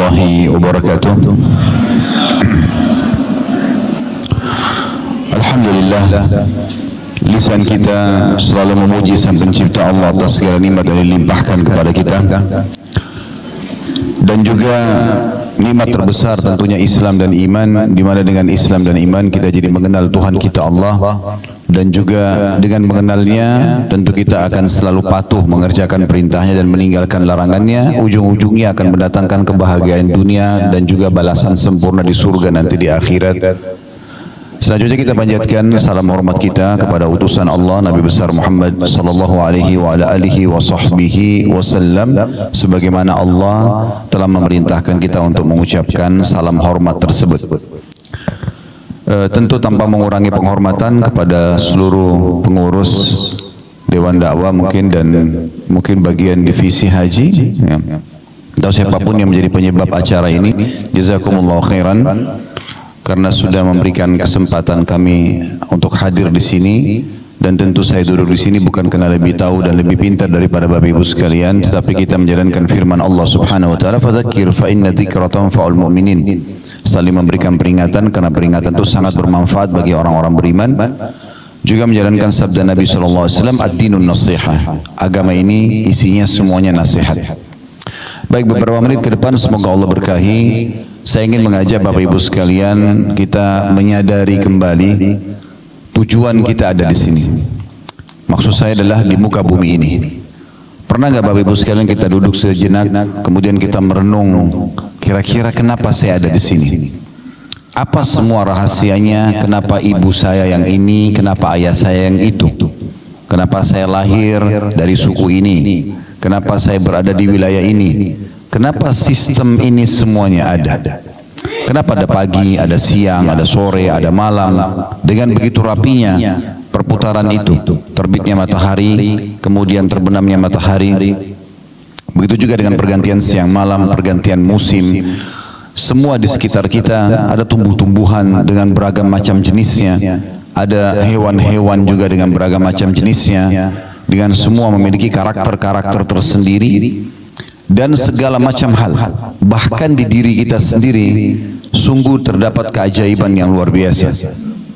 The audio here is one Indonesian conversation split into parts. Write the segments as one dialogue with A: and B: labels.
A: warahmatullahi wabarakatuh. Alhamdulillah, lisan kita selalu memuji Sang Pencipta Allah atas segala nikmat yang dilimpahkan kepada kita, dan juga nikmat terbesar tentunya Islam dan iman, di mana dengan Islam dan iman kita jadi mengenal Tuhan kita Allah, dan juga dengan mengenalnya tentu kita akan selalu patuh mengerjakan perintahnya dan meninggalkan larangannya. Ujung-ujungnya akan mendatangkan kebahagiaan dunia dan juga balasan sempurna di surga nanti di akhirat. Selanjutnya kita panjatkan salam hormat kita kepada utusan Allah Nabi besar Muhammad sallallahu alaihi wa ala alihi wa sahbihi wasallam, sebagaimana Allah telah memerintahkan kita untuk mengucapkan salam hormat tersebut. Tentu tanpa mengurangi penghormatan kepada seluruh pengurus Dewan Dakwah mungkin, dan mungkin bagian divisi haji ya, atau siapapun yang menjadi penyebab acara ini, jazakumullah khairan karena sudah memberikan kesempatan kami untuk hadir di sini. Dan tentu saya duduk di sini bukan karena lebih tahu dan lebih pintar daripada Bapak Ibu sekalian, tetapi kita menjalankan firman Allah Subhanahu wa taala, fadzakir fa inna dzikra tanfa'ul mu'minin. Saling memberikan peringatan karena peringatan itu sangat bermanfaat bagi orang-orang beriman. Juga menjalankan sabda Nabi sallallahu alaihi wasallam, ad-dinun nasihah. Agama ini isinya semuanya nasihat. Baik, beberapa menit ke depan semoga Allah berkahi. Saya ingin mengajak Bapak Ibu sekalian kita menyadari kembali tujuan kita ada di sini. Maksud saya adalah di muka bumi ini. Pernah nggak Bapak Ibu sekalian kita duduk sejenak, kemudian kita merenung, kira-kira kenapa saya ada di sini? Apa semua rahasianya? Kenapa ibu saya yang ini? Kenapa ayah saya yang itu? Kenapa saya lahir dari suku ini? Kenapa saya berada di wilayah ini? Kenapa sistem ini semuanya ada? Kenapa ada pagi, ada siang, ada sore, ada malam, dengan begitu rapinya perputaran itu, terbitnya matahari, kemudian terbenamnya matahari, begitu juga dengan pergantian siang malam, pergantian musim. Semua di sekitar kita ada tumbuh-tumbuhan dengan beragam macam jenisnya, ada hewan-hewan juga dengan beragam macam jenisnya, dengan semua memiliki karakter-karakter tersendiri. Dan segala macam hal, bahkan di diri kita sendiri, sungguh terdapat keajaiban yang luar biasa.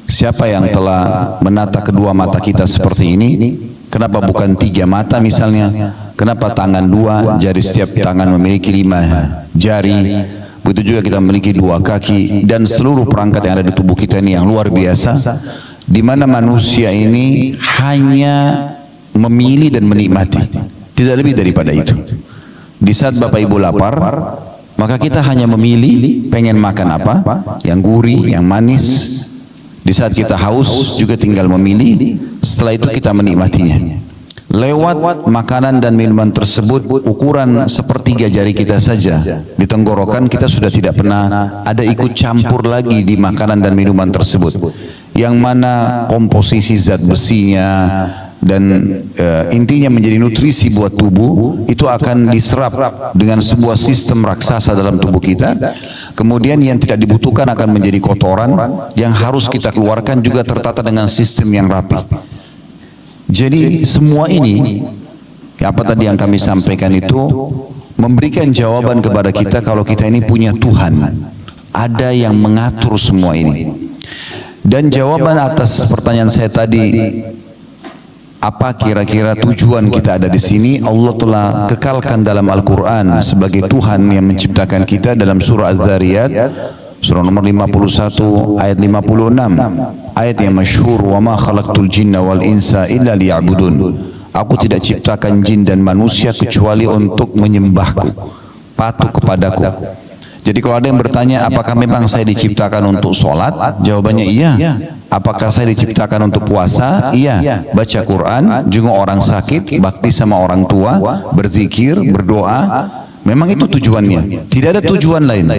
A: Siapa yang telah menata kedua mata kita seperti ini? Kenapa bukan 3 mata misalnya? Kenapa tangan 2, jari setiap tangan memiliki 5 jari? Begitu juga kita memiliki 2 kaki, dan seluruh perangkat yang ada di tubuh kita ini yang luar biasa, di mana manusia ini hanya memilih dan menikmati, tidak lebih daripada itu. Di saat Bapak Ibu lapar, maka kita hanya memilih pengen makan apa, yang gurih, yang manis. Di saat kita haus juga tinggal memilih, setelah itu kita menikmatinya. Lewat makanan dan minuman tersebut, ukuran sepertiga jari kita saja di tenggorokan kita sudah tidak pernah ada ikut campur lagi di makanan dan minuman tersebut, yang mana komposisi zat besinya dan intinya menjadi nutrisi buat tubuh itu akan diserap dengan sebuah sistem raksasa dalam tubuh kita. Kemudian yang tidak dibutuhkan akan menjadi kotoran yang harus kita keluarkan, juga tertata dengan sistem yang rapi. Jadi semua ini, apa tadi yang kami sampaikan itu memberikan jawaban kepada kita kalau kita ini punya Tuhan, ada yang mengatur semua ini. Dan jawaban atas pertanyaan saya tadi, apa kira-kira tujuan kita ada di sini, Allah telah kekalkan dalam Al-Quran sebagai Tuhan yang menciptakan kita dalam surah Az-Zariyat, surah nomor 51 ayat 56, ayat yang masyhur, wa ma khalaqtul jinna wal insa illa liya'budun. Aku tidak ciptakan jin dan manusia kecuali untuk menyembahku, patuh kepadaku. Jadi kalau ada yang bertanya, apakah memang saya diciptakan untuk sholat? Jawabannya iya. Apakah saya diciptakan untuk puasa? Iya. Baca Quran, jenguk orang sakit, bakti sama orang tua, berzikir, berdoa. Memang itu tujuannya. Tidak ada tujuan lain.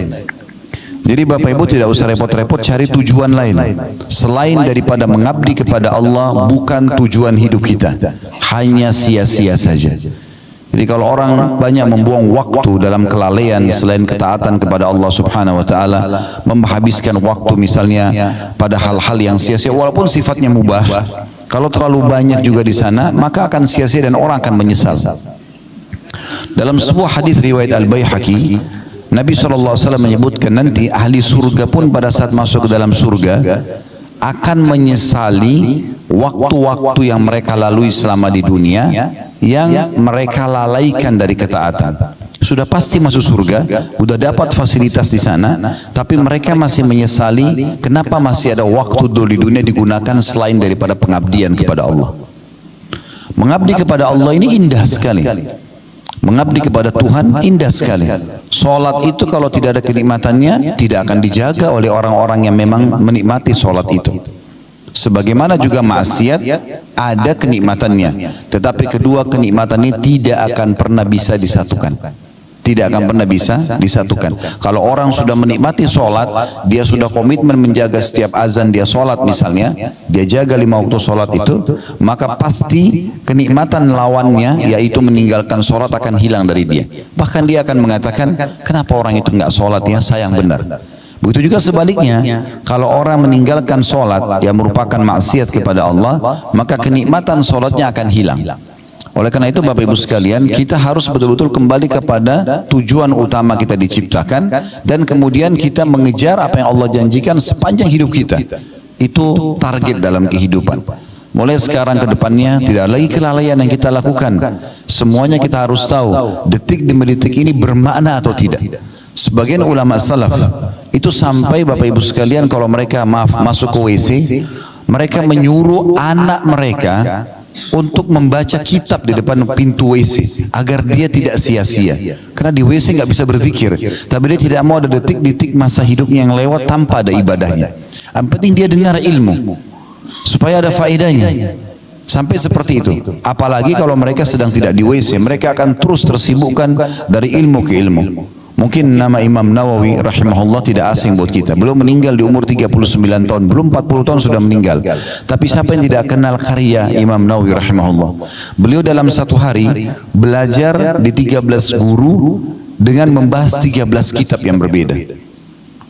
A: Jadi Bapak Ibu tidak usah repot-repot cari tujuan lain selain daripada mengabdi kepada Allah. Bukan tujuan hidup kita, hanya sia-sia saja. Jadi kalau orang banyak membuang waktu dalam kelalaian selain ketaatan kepada Allah Subhanahu wa taala, menghabiskan waktu misalnya pada hal-hal yang sia-sia walaupun sifatnya mubah, kalau terlalu banyak juga di sana maka akan sia-sia dan orang akan menyesal. Dalam sebuah hadis riwayat Al-Baihaqi, Nabi SAW menyebutkan nanti ahli surga pun pada saat masuk ke dalam surga akan menyesali waktu-waktu yang mereka lalui selama di dunia yang mereka lalaikan dari ketaatan. Sudah pasti masuk surga, sudah dapat fasilitas di sana, tapi mereka masih menyesali kenapa masih ada waktu dulu di dunia digunakan selain daripada pengabdian kepada Allah. Mengabdi kepada Allah ini indah sekali. Mengabdi kepada Tuhan indah sekali. Solat itu kalau tidak ada kenikmatannya tidak akan dijaga oleh orang-orang yang memang menikmati solat itu. Sebagaimana juga maksiat ada kenikmatannya, tetapi kedua kenikmatan ini tidak akan pernah bisa disatukan. Tidak akan pernah bisa disatukan. Kalau orang sudah menikmati sholat, dia sudah komitmen menjaga setiap azan dia sholat misalnya, dia jaga 5 waktu sholat itu, maka pasti kenikmatan lawannya yaitu meninggalkan sholat akan hilang dari dia. Bahkan dia akan mengatakan, kenapa orang itu nggak sholat ya, sayang benar. Begitu juga sebaliknya, kalau orang meninggalkan sholat yang merupakan maksiat kepada Allah, maka kenikmatan sholatnya akan hilang. Oleh karena itu Bapak Ibu sekalian, kita harus betul-betul kembali kepada tujuan utama kita diciptakan, dan kemudian kita mengejar apa yang Allah janjikan sepanjang hidup kita. Itu target dalam kehidupan. Mulai sekarang ke depannya tidak lagi kelalaian yang kita lakukan. Semuanya kita harus tahu detik demi detik ini bermakna atau tidak. Sebagian ulama salaf itu sampai Bapak Ibu sekalian kalau mereka masuk ke WC, mereka menyuruh anak mereka untuk membaca kitab di depan pintu WC agar dia tidak sia-sia. Karena di WC nggak bisa berzikir, tapi dia tidak mau ada detik-detik masa hidupnya yang lewat tanpa ada ibadahnya. Yang penting dia dengar ilmu supaya ada faedahnya. Sampai seperti itu. Apalagi kalau mereka sedang tidak di WC, mereka akan terus tersibukkan dari ilmu ke ilmu. Mungkin nama Imam Nawawi rahimahullah tidak asing buat kita. Beliau meninggal di umur 39 tahun, belum 40 tahun sudah meninggal. Tapi siapa yang tidak kenal karya Imam Nawawi rahimahullah? Beliau dalam satu hari belajar di 13 guru dengan membahas 13 kitab yang berbeda.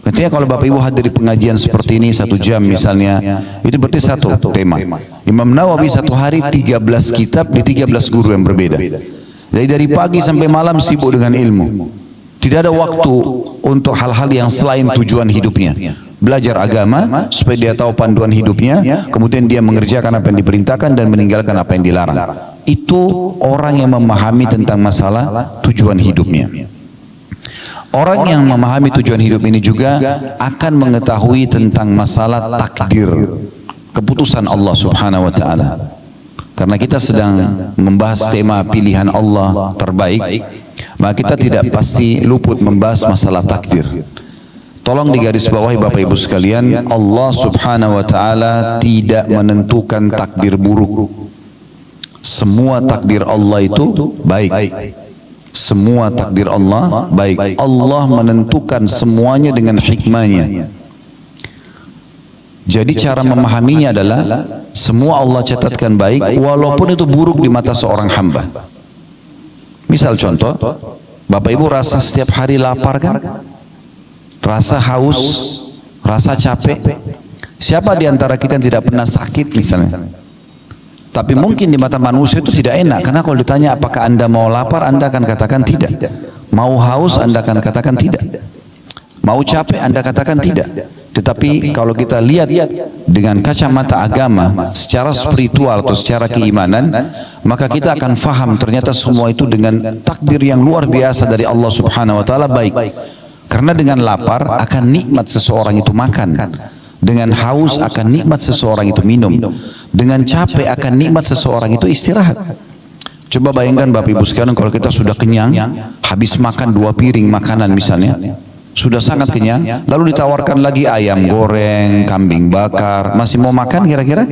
A: Artinya kalau Bapak Ibu hadir di pengajian seperti ini 1 jam misalnya, itu berarti satu tema. Imam Nawawi satu hari 13 kitab di 13 guru yang berbeda. Jadi dari pagi sampai malam sibuk dengan ilmu. Tidak ada waktu untuk hal-hal yang selain tujuan hidupnya. Belajar agama supaya dia tahu panduan hidupnya, kemudian dia mengerjakan apa yang diperintahkan dan meninggalkan apa yang dilarang. Itu orang yang memahami tentang masalah tujuan hidupnya. Orang yang memahami tujuan hidup ini juga akan mengetahui tentang masalah takdir, keputusan Allah Subhanahu wa taala. Karena kita sedang membahas tema pilihan Allah terbaik, maka kita tidak pasti luput membahas masalah takdir. Tolong digarisbawahi Bapak Ibu sekalian, Allah Subhanahu wa taala tidak menentukan takdir buruk. Semua takdir Allah itu baik. Semua takdir Allah baik. Allah menentukan semuanya dengan hikmahnya. Jadi cara memahaminya adalah semua Allah catatkan baik walaupun itu buruk di mata seorang hamba. Misal contoh, Bapak Ibu rasa setiap hari lapar kan? Rasa haus, rasa capek. Siapa di antara kita yang tidak pernah sakit misalnya? Tapi mungkin di mata manusia itu tidak enak, karena kalau ditanya apakah Anda mau lapar, Anda akan katakan tidak. Mau haus, Anda akan katakan tidak. Mau capek, Anda katakan tidak. Tetapi kalau kita lihat dengan kacamata agama, secara spiritual atau secara keimanan, maka kita akan faham ternyata semua itu dengan takdir yang luar biasa dari Allah Subhanahu wa taala baik. Karena dengan lapar akan nikmat seseorang itu makan. Dengan haus akan nikmat seseorang itu minum. Dengan capek akan nikmat seseorang itu istirahat. Coba bayangkan Bapak Ibu sekalian kalau kita sudah kenyang, habis makan 2 piring makanan misalnya, sudah sangat kenyang, lalu ditawarkan lagi ayam goreng, kambing bakar, masih mau makan kira-kira?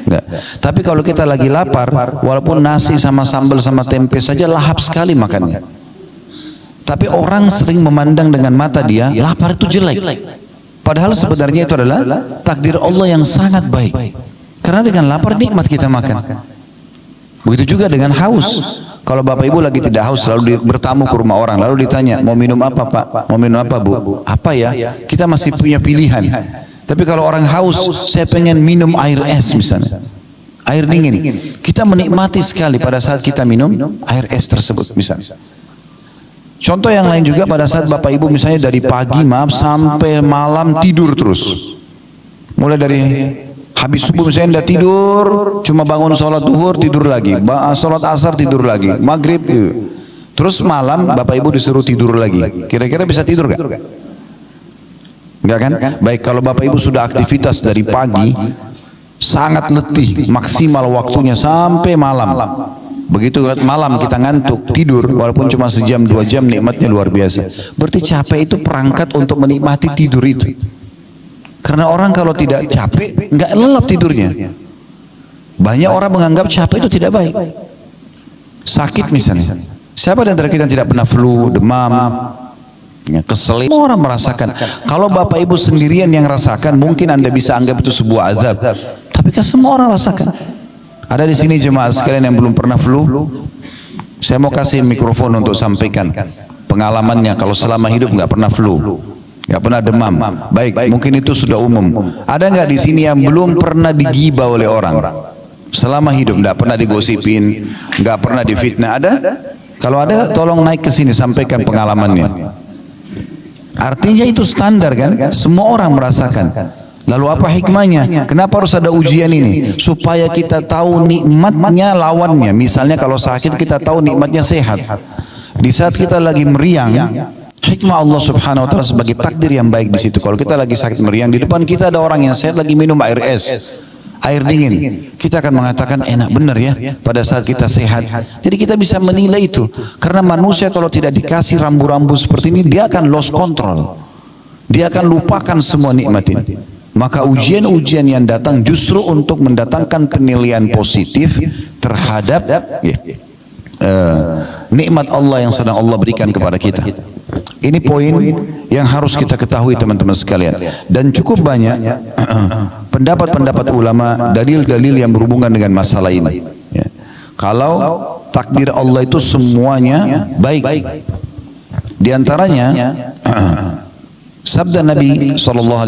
A: Enggak. Tapi kalau kita lagi lapar, walaupun nasi sama sambal sama tempe saja lahap sekali makannya. Tapi orang sering memandang dengan mata dia, lapar itu jelek. Padahal sebenarnya itu adalah takdir Allah yang sangat baik. Karena dengan lapar nikmat kita makan. Begitu juga dengan haus. Kalau Bapak Ibu lagi tidak haus, lalu bertamu ke rumah orang, lalu ditanya, mau minum apa Pak? Mau minum apa Bu? Apa ya? Kita masih punya pilihan. Tapi kalau orang haus, saya pengen minum air es misalnya. Air dingin. Kita menikmati sekali pada saat kita minum air es tersebut misalnya. Contoh yang lain juga pada saat Bapak Ibu misalnya dari pagi sampai malam tidur terus. Mulai dari habis subuh misalnya udah tidur, cuma bangun sholat duhur tidur lagi, sholat asar tidur lagi, maghrib terus malam Bapak Ibu disuruh tidur lagi. Kira-kira bisa tidur gak? Enggak kan? Baik, kalau Bapak Ibu sudah aktivitas dari pagi sangat letih, maksimal waktunya sampai malam. Begitu malam kita ngantuk, tidur walaupun cuma sejam 2 jam, nikmatnya luar biasa. Berarti capek itu perangkat untuk menikmati tidur itu. Karena orang kalau tidak capek nggak lelap tidurnya. Banyak orang menganggap capek itu tidak baik. Sakit misalnya. Siapa di antara kita tidak pernah flu, demam, kesel? Semua orang merasakan. Kalau Bapak Ibu sendirian yang rasakan, mungkin Anda bisa anggap itu sebuah azab. Tapi kan semua orang rasakan. Ada di sini jemaah sekalian yang belum pernah flu. Saya mau kasih mikrofon untuk sampaikan pengalamannya. Kalau selama hidup nggak pernah flu, nggak pernah demam. Baik, mungkin itu sudah umum. Ada nggak di sini yang belum pernah digibah oleh orang? Selama hidup nggak pernah digosipin, nggak pernah difitnah. Ada? Kalau ada, tolong naik ke sini sampaikan pengalamannya. Artinya itu standar kan? Semua orang merasakan. Lalu apa hikmahnya? Kenapa harus ada ujian ini? Supaya kita tahu nikmatnya lawannya. Misalnya kalau sakit kita tahu nikmatnya sehat. Di saat kita lagi meriang, hikmah Allah Subhanahu wa taala sebagai takdir yang baik di situ. Kalau kita lagi sakit meriang, di depan kita ada orang yang sehat lagi minum air es, air dingin. Kita akan mengatakan enak benar ya pada saat kita sehat. Jadi kita bisa menilai itu. Karena manusia kalau tidak dikasih rambu-rambu seperti ini, dia akan lost control. Dia akan lupakan semua nikmat ini. Maka ujian-ujian yang datang justru untuk mendatangkan penilaian positif terhadap nikmat Allah yang sedang Allah berikan kepada kita. Ini poin yang harus kita ketahui teman-teman sekalian. Dan cukup banyak pendapat-pendapat ulama, dalil-dalil yang berhubungan dengan masalah ini. Kalau takdir Allah itu semuanya baik. Di antaranya sabda Nabi SAW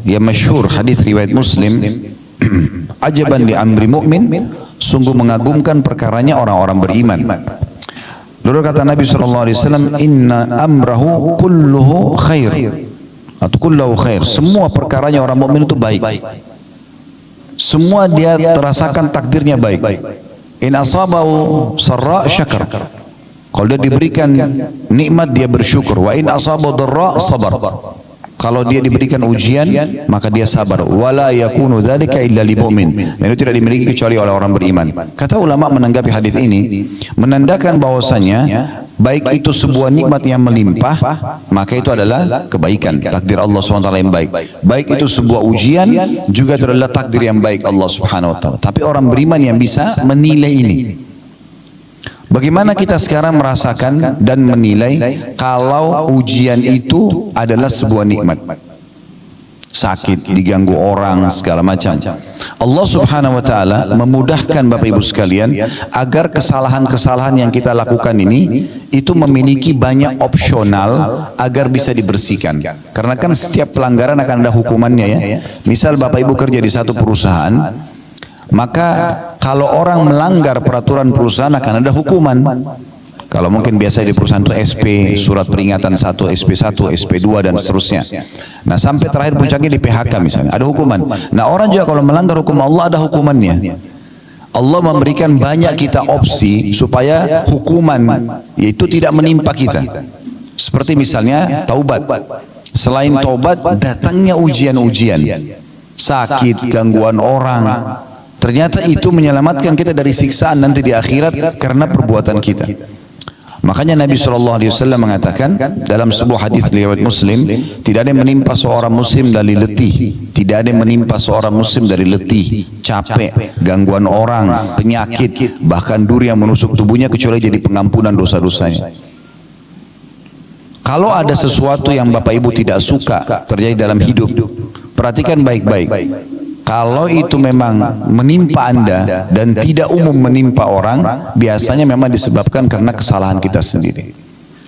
A: yang masyhur, hadis riwayat Muslim, ajaban li amri mu'min, sungguh mengagumkan perkaranya orang-orang beriman. Lalu kata Nabi SAW, inna amrahu kulluhu khair, atau kulluhu khair, semua perkaranya orang mukmin itu baik. Semua dia terasakan takdirnya baik. In asabahu sarra syakar, kalau dia diberikan nikmat dia bersyukur. Wa in asabahu dharra sabar, kalau dia diberikan ujian maka dia sabar. Wala yakunu dzalika illa lil mu'min, dan itu tidak dimiliki kecuali oleh orang beriman. Kata ulama menanggapi hadis ini menandakan bahwasanya baik itu sebuah nikmat yang melimpah, maka itu adalah kebaikan, takdir Allah SWT yang baik. Baik itu sebuah ujian, juga itu adalah takdir yang baik Allah Subhanahu wa taala. Tapi orang beriman yang bisa menilai ini. Bagaimana kita sekarang merasakan dan menilai kalau ujian itu adalah sebuah nikmat? Sakit, diganggu orang, segala macam. Allah Subhanahu wa taala memudahkan Bapak Ibu sekalian agar kesalahan-kesalahan yang kita lakukan ini itu memiliki banyak opsional agar bisa dibersihkan. Karena kan setiap pelanggaran akan ada hukumannya ya. Misal Bapak Ibu kerja di satu perusahaan, maka kalau orang melanggar peraturan perusahaan akan ada hukuman. Kalau mungkin biasa di perusahaan itu SP, surat peringatan 1, SP1, SP2 dan seterusnya. Nah sampai terakhir puncaknya di PHK misalnya, ada hukuman. Nah orang juga kalau melanggar hukum Allah ada hukumannya. Allah memberikan banyak kita opsi supaya hukuman yaitu tidak menimpa kita. Seperti misalnya taubat. Selain taubat datangnya ujian-ujian. Sakit, gangguan orang. Ternyata itu menyelamatkan kita dari siksaan nanti di akhirat karena perbuatan kita. Makanya Nabi SAW mengatakan dalam sebuah hadis riwayat Muslim, tidak ada yang menimpa seorang muslim dari letih, tidak ada yang menimpa seorang muslim dari letih, capek, gangguan orang, penyakit, bahkan duri yang menusuk tubuhnya kecuali jadi pengampunan dosa-dosanya. Kalau ada sesuatu yang Bapak Ibu tidak suka terjadi dalam hidup, perhatikan baik-baik. Kalau itu memang menimpa Anda dan tidak umum menimpa orang, biasanya memang disebabkan karena kesalahan kita sendiri.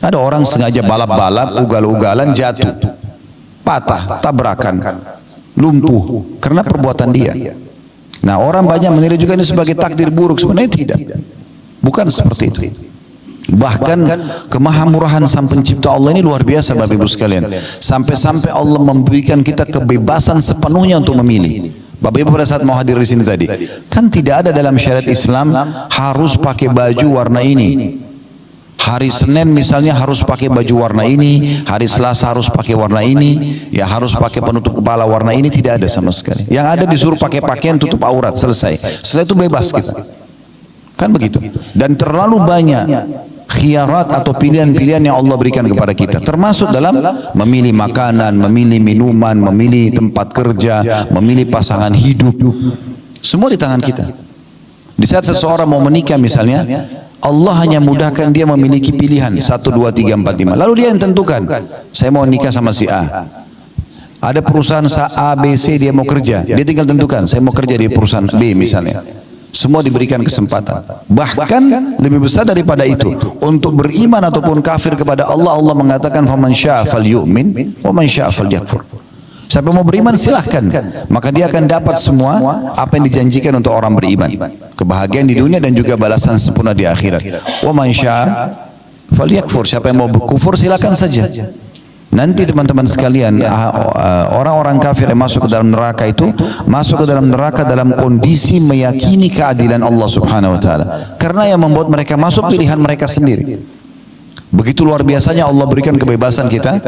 A: Ada orang sengaja balap-balap, ugal-ugalan, jatuh, patah, tabrakan, lumpuh karena perbuatan dia. Nah orang banyak menilai juga ini sebagai takdir buruk, sebenarnya tidak. Bukan seperti itu. Bahkan kemahamurahan Sang Pencipta Allah ini luar biasa Bapak Ibu sekalian. Sampai-sampai Allah memberikan kita kebebasan sepenuhnya untuk memilih. Bapak Ibu pada saat mau hadir di sini tadi, kan tidak ada dalam syariat Islam harus pakai baju warna ini. Hari Senin misalnya harus pakai baju warna ini, hari Selasa harus pakai warna ini, ya harus pakai penutup kepala warna ini, tidak ada sama sekali. Yang ada disuruh pakai pakaian tutup aurat, selesai. Setelah itu bebas kita. Kan begitu. Dan terlalu banyak khiyarat atau pilihan-pilihan yang Allah berikan kepada kita, termasuk dalam memilih makanan, memilih minuman, memilih tempat kerja, memilih pasangan hidup, semua di tangan kita. Di saat seseorang mau menikah misalnya, Allah hanya mudahkan dia memiliki pilihan 1, 2, 3, 4, 5, lalu dia yang tentukan, saya mau nikah sama si A. Ada perusahaan A, B, C, dia mau kerja, dia tinggal tentukan, saya mau kerja di perusahaan B misalnya. Semua diberikan kesempatan. Bahkan lebih besar daripada itu, untuk beriman ataupun kafir kepada Allah, Allah mengatakan faman syaa falyu'min wa man syaa falyakfur. Siapa mau beriman silahkan, maka dia akan dapat semua apa yang dijanjikan untuk orang beriman, kebahagiaan di dunia dan juga balasan sempurna di akhirat. Wa man syaa falyakfur, siapa yang mau berkufur silakan saja. Nanti teman-teman sekalian, orang-orang kafir yang masuk ke dalam neraka itu masuk ke dalam neraka dalam kondisi meyakini keadilan Allah Subhanahu wa taala. Karena yang membuat mereka masuk pilihan mereka sendiri. Begitu luar biasanya Allah berikan kebebasan kita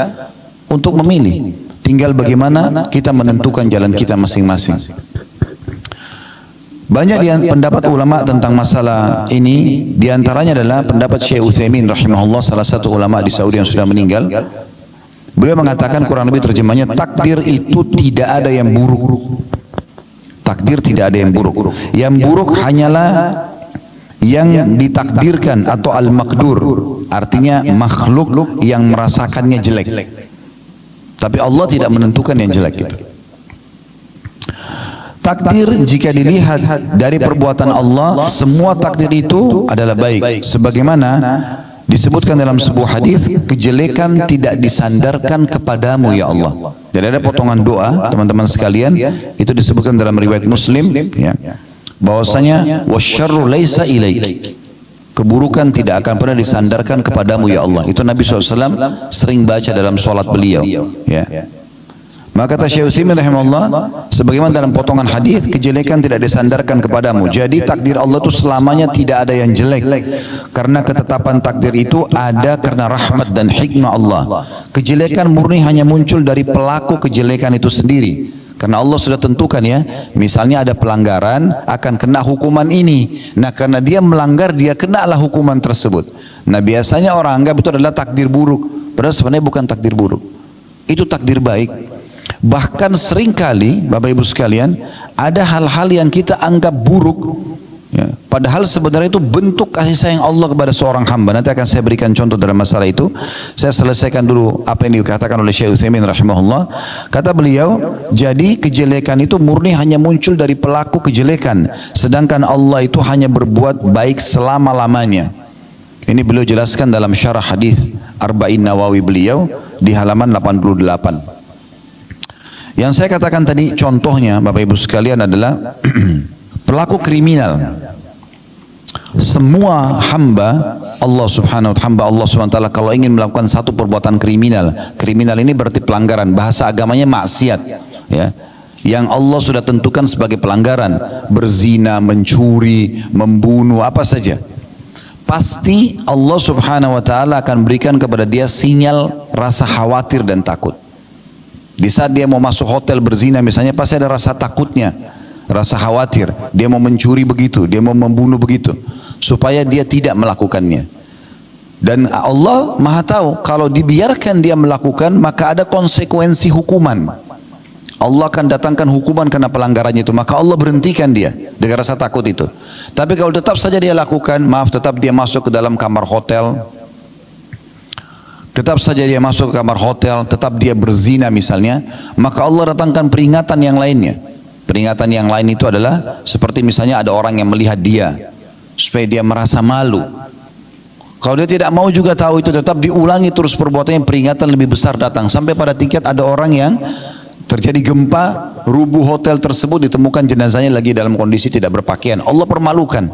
A: untuk memilih. Tinggal bagaimana kita menentukan jalan kita masing-masing. Banyak pendapat ulama tentang masalah ini, diantaranya adalah pendapat Syekh Utsaimin rahimahullah, salah satu ulama di Saudi yang sudah meninggal. Beliau mengatakan kurang lebih terjemahnya, takdir itu tidak ada yang buruk. Takdir tidak ada yang buruk. Yang buruk hanyalah yang ditakdirkan atau al-makdur, artinya makhluk yang merasakannya jelek. Tapi Allah tidak menentukan yang jelek itu. Takdir jika dilihat dari perbuatan Allah, semua takdir itu adalah baik. Sebagaimana disebutkan dalam sebuah hadis, kejelekan tidak disandarkan kepadamu ya Allah. Jadi ada potongan doa teman-teman sekalian, itu disebutkan dalam riwayat Muslim, ya, bahwasanya wasyarru laisa ilaik, keburukan tidak akan pernah disandarkan kepadamu ya Allah. Itu Nabi SAW sering baca dalam sholat beliau, ya. Maka kata Syekh Utsaimin rahimahullah, sebagaimana dalam potongan hadis, kejelekan tidak disandarkan kepadamu. Jadi takdir Allah itu selamanya tidak ada yang jelek. Karena ketetapan takdir itu ada karena rahmat dan hikmah Allah. Kejelekan murni hanya muncul dari pelaku kejelekan itu sendiri. Karena Allah sudah tentukan ya, misalnya ada pelanggaran akan kena hukuman ini. Nah karena dia melanggar, dia kenalah hukuman tersebut. Nah biasanya orang anggap itu adalah takdir buruk. Padahal sebenarnya bukan takdir buruk. Itu takdir baik. Bahkan seringkali Bapak Ibu sekalian, ada hal-hal yang kita anggap buruk, ya, padahal sebenarnya itu bentuk kasih sayang Allah kepada seorang hamba. Nanti akan saya berikan contoh dalam masalah itu. Saya selesaikan dulu apa yang dikatakan oleh Syekh Utsaimin rahimahullah. Kata beliau, jadi kejelekan itu murni hanya muncul dari pelaku kejelekan, sedangkan Allah itu hanya berbuat baik selama-lamanya. Ini beliau jelaskan dalam syarah hadis Arba'in Nawawi beliau di halaman 88. Yang saya katakan tadi contohnya Bapak Ibu sekalian adalah pelaku kriminal. Semua hamba Allah Subhanahu wa taala kalau ingin melakukan satu perbuatan kriminal, kriminal ini berarti pelanggaran, bahasa agamanya maksiat, ya. Yang Allah sudah tentukan sebagai pelanggaran, berzina, mencuri, membunuh, apa saja. Pasti Allah Subhanahu wa taala akan berikan kepada dia sinyal rasa khawatir dan takut. Di saat dia mau masuk hotel berzina misalnya, pasti ada rasa takutnya, rasa khawatir. Dia mau mencuri begitu, dia mau membunuh begitu, supaya dia tidak melakukannya. Dan Allah Maha tahu, kalau dibiarkan dia melakukan, maka ada konsekuensi hukuman. Allah akan datangkan hukuman karena pelanggarannya itu, maka Allah berhentikan dia dengan rasa takut itu. Tapi kalau tetap saja dia lakukan, maaf, tetap dia masuk ke dalam kamar hotel, tetap saja dia masuk ke kamar hotel, tetap dia berzina misalnya, maka Allah datangkan peringatan yang lainnya. Peringatan yang lain itu adalah seperti misalnya ada orang yang melihat dia, supaya dia merasa malu. Kalau dia tidak mau juga tahu itu, tetap diulangi terus perbuatannya, peringatan lebih besar datang. Sampai pada tingkat ada orang yang terjadi gempa, rubuh hotel tersebut, ditemukan jenazahnya lagi dalam kondisi tidak berpakaian. Allah permalukan.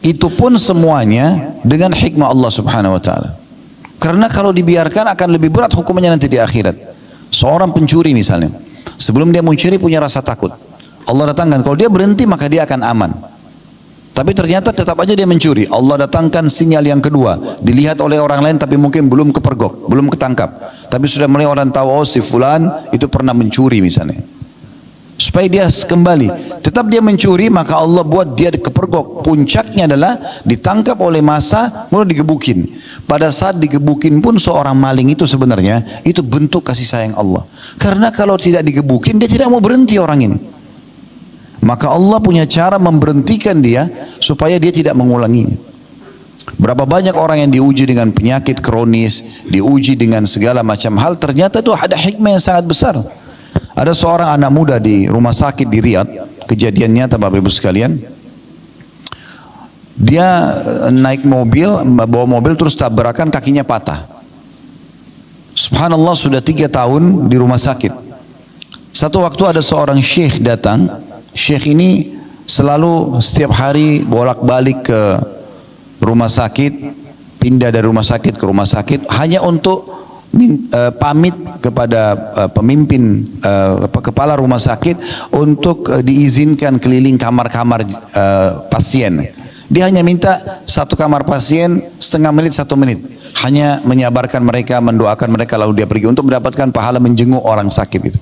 A: Itu pun semuanya dengan hikmah Allah Subhanahu wa taala. Karena kalau dibiarkan akan lebih berat hukumannya nanti di akhirat. Seorang pencuri misalnya, sebelum dia mencuri punya rasa takut. Allah datangkan, kalau dia berhenti maka dia akan aman. Tapi ternyata tetap aja dia mencuri. Allah datangkan sinyal yang kedua. Dilihat oleh orang lain tapi mungkin belum kepergok, belum ketangkap. Tapi sudah mulai orang tahu, oh si fulan itu pernah mencuri misalnya. Supaya dia kembali. Tetap dia mencuri, maka Allah buat dia kepergok. Puncaknya adalah ditangkap oleh massa, mulai digebukin. Pada saat digebukin pun seorang maling itu sebenarnya, itu bentuk kasih sayang Allah. Karena kalau tidak digebukin, dia tidak mau berhenti orang ini. Maka Allah punya cara memberhentikan dia, supaya dia tidak mengulanginya. Berapa banyak orang yang diuji dengan penyakit kronis, diuji dengan segala macam hal, ternyata itu ada hikmah yang sangat besar. Ada seorang anak muda di rumah sakit di Riyadh, kejadian nyata Bapak Ibu sekalian. Dia naik mobil, bawa mobil terus tabrakan, kakinya patah. Subhanallah, sudah 3 tahun di rumah sakit. Satu waktu ada seorang syekh datang. Syekh ini selalu setiap hari bolak-balik ke rumah sakit, pindah dari rumah sakit ke rumah sakit, hanya untuk pamit kepada pemimpin kepala rumah sakit untuk diizinkan keliling kamar-kamar pasien. Dia hanya minta satu kamar pasien setengah menit, 1 menit, hanya menyabarkan mereka, mendoakan mereka, lalu dia pergi untuk mendapatkan pahala menjenguk orang sakit gitu.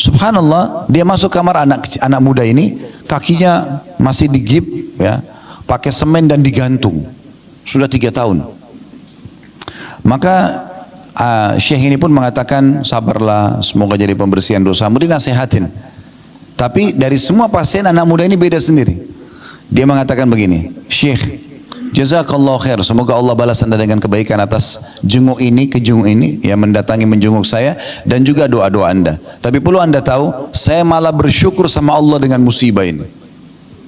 A: Subhanallah, dia masuk kamar anak muda ini, kakinya masih digip ya, pakai semen dan digantung, sudah 3 tahun. Maka Syekh ini pun mengatakan, sabarlah, semoga jadi pembersihan dosamu, dinasihatin. Tapi dari semua pasien anak muda ini beda sendiri. Dia mengatakan begini, Syekh, jazakallah khair, semoga Allah balas anda dengan kebaikan atas jenguk ini, kejenguk ini, yang mendatangi menjenguk saya, dan juga doa-doa anda. Tapi perlu anda tahu, saya malah bersyukur sama Allah dengan musibah ini.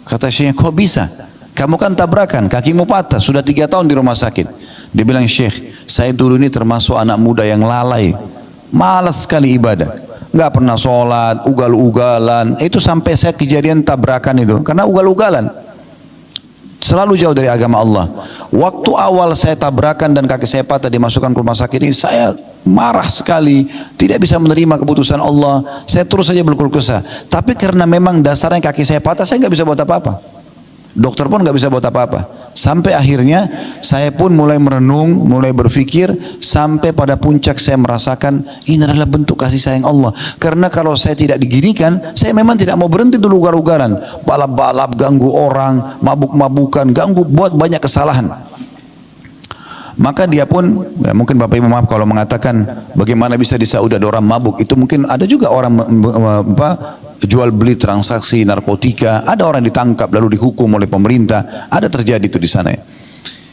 A: Kata Syekh, kok bisa? Kamu kan tabrakan, kakimu patah, sudah 3 tahun di rumah sakit. Dia bilang, Syekh, saya dulu ini termasuk anak muda yang lalai, malas sekali ibadah, nggak pernah sholat, ugal-ugalan. Itu sampai saya kejadian tabrakan itu, karena ugal-ugalan. Selalu jauh dari agama Allah. Waktu awal saya tabrakan dan kaki saya patah dimasukkan ke rumah sakit ini, saya marah sekali, tidak bisa menerima keputusan Allah. Saya terus saja berkeluh kesah. Tapi karena memang dasarnya kaki saya patah, saya nggak bisa buat apa-apa. Dokter pun nggak bisa buat apa-apa. Sampai akhirnya saya pun mulai merenung, mulai berpikir, sampai pada puncak saya merasakan ini adalah bentuk kasih sayang Allah. Karena kalau saya tidak diginikan, saya memang tidak mau berhenti dulu ugal-ugalan, balap-balap, ganggu orang, mabuk-mabukan, ganggu, buat banyak kesalahan. Maka dia pun, ya mungkin Bapak Ibu maaf kalau mengatakan bagaimana bisa di Saudi ada orang mabuk, itu mungkin ada juga orang jual beli transaksi narkotika, ada orang ditangkap lalu dihukum oleh pemerintah, ada terjadi itu di sana.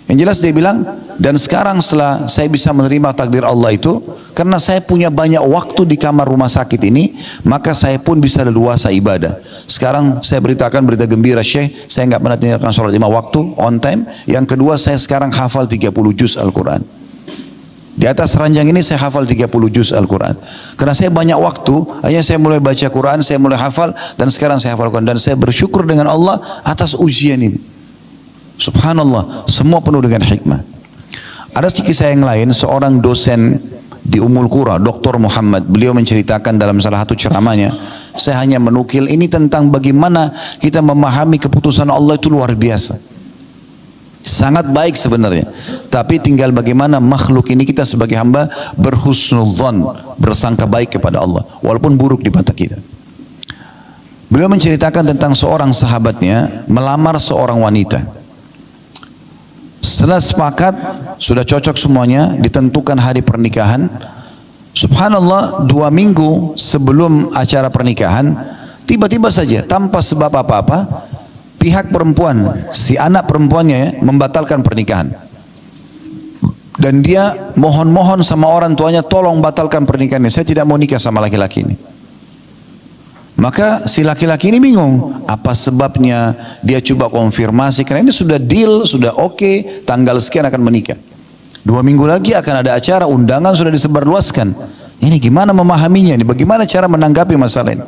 A: Yang jelas dia bilang, dan sekarang setelah saya bisa menerima takdir Allah itu, karena saya punya banyak waktu di kamar rumah sakit ini, maka saya pun bisa leluasa ibadah. Sekarang saya beritakan berita gembira, Syekh, saya nggak pernah tinggalkan sholat 5 waktu, on time. Yang kedua, saya sekarang hafal 30 juz Al-Quran. Di atas ranjang ini saya hafal 30 juz Al-Quran. Karena saya banyak waktu, hanya saya mulai baca Quran, saya mulai hafal, dan sekarang saya hafal Quran. Dan saya bersyukur dengan Allah atas ujian ini. Subhanallah, semua penuh dengan hikmah. Ada kisah yang lain, seorang dosen di Ummul Qura, Dr. Muhammad, beliau menceritakan dalam salah satu ceramahnya, saya hanya menukil ini tentang bagaimana kita memahami keputusan Allah itu luar biasa. Sangat baik sebenarnya, tapi tinggal bagaimana makhluk ini kita sebagai hamba berhusnudzon, bersangka baik kepada Allah walaupun buruk di mata kita. Beliau menceritakan tentang seorang sahabatnya melamar seorang wanita. Setelah sepakat, sudah cocok semuanya, ditentukan hari pernikahan. Subhanallah, 2 minggu sebelum acara pernikahan, tiba-tiba saja tanpa sebab apa-apa, pihak perempuan, si anak perempuannya membatalkan pernikahan. Dan dia mohon-mohon sama orang tuanya, tolong batalkan pernikahannya, saya tidak mau nikah sama laki-laki ini. Maka si laki-laki ini bingung, apa sebabnya? Dia coba konfirmasi, karena ini sudah deal, sudah oke, tanggal sekian akan menikah. 2 minggu lagi akan ada acara, undangan sudah disebarluaskan. Ini gimana memahaminya? Ini bagaimana cara menanggapi masalah ini?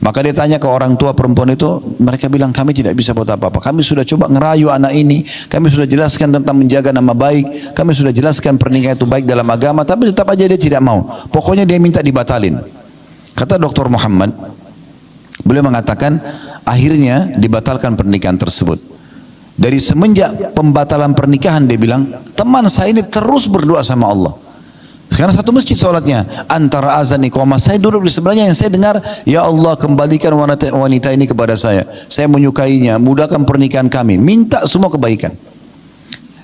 A: Maka dia tanya ke orang tua perempuan itu, mereka bilang kami tidak bisa buat apa-apa. Kami sudah coba ngerayu anak ini, kami sudah jelaskan tentang menjaga nama baik, kami sudah jelaskan pernikahan itu baik dalam agama, tapi tetap aja dia tidak mau. Pokoknya dia minta dibatalin. Kata Dr. Muhammad, beliau mengatakan akhirnya dibatalkan pernikahan tersebut. Dari semenjak pembatalan pernikahan dia bilang, teman saya ini terus berdoa sama Allah. Sekarang satu masjid sholatnya, antara azan iqamah, saya duduk di sebelahnya, yang saya dengar, ya Allah kembalikan wanita ini kepada saya menyukainya, mudahkan pernikahan kami, minta semua kebaikan.